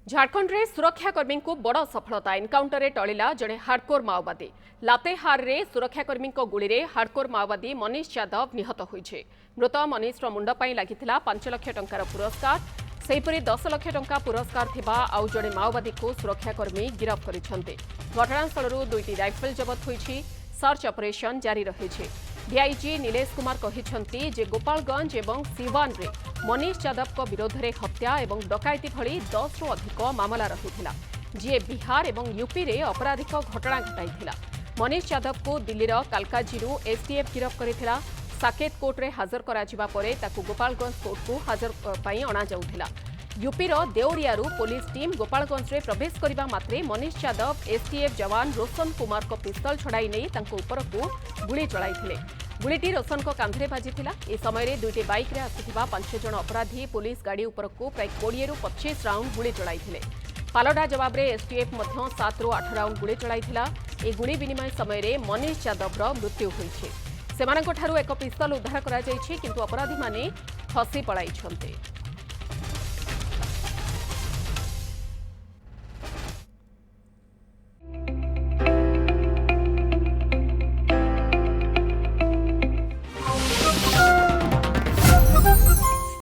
झारखंड रे सुरक्षाकर्मी को बड़ सफलता एनकाउंटर टलिला जड़े हार्डकोर माओवादी लातेहार रे सुरक्षाकर्मी गुड़ी रे हार्डकोर माओवादी मनीष यादव निहत होइछे। मृत मनीष मुंड पर लगी 5 लाख टंकार पुरस्कार सेहीपरि 10 लाख टंका पुरस्कार थिबा आउ जड़े माओवादी को सुरक्षाकर्मी गिरफ करिसेंते। घटनास्थल 2टी राइफल जबत होइछि। सर्च ऑपरेशन जारी रहिछि। डीआईजी नीलेश कुमार कहिसंती जे गोपालगंज एवं सिवान रे मनीष यादव को विरोध में हत्या एवं डकायती भली 10 रु अधिक मामला रहिथिला जी बिहार एवं यूपी रे अपराधिक घटना घटाइथिला। मनीष यादव को दिल्लीर कालकाजीरू एसटीएफ गिरफ करिथिला। साकेत कोर्ट रे हाजर कराजिबा परे ताकू गोपालगंज कोर्ट को हाजर पई अणा जाउथिला। यूपीर देवरियारू पुलिस टीम गोपालगंज रे प्रवेश करबा मात्रे मनीष यादव एसटीएफ जवान रोशन कुमार को पिस्तल छड़ाई नहीं तांको ऊपर को गुली चलाइथिले। गुलीटी रोशन को कांधरे बाजिथिला। ए समय रे 2टी बाइक रे आसुथिबा 5 जण अपराधी पुलिस गाड़ी ऊपर को प्राय 20 रु 25 राउंड गुली चलाइथिले। पालटा जवाब रे एसटीएफ मध्य 7 रु 8 राउंड गुली चलाइथिला। ए गुली विनिमय समय रे मनीष यादव मृत्यु होइछे। सेमानक ठारू एक पिस्तल उद्धार करा जाइछि किंतु अपराधी माने फसी पळाइछन्ते।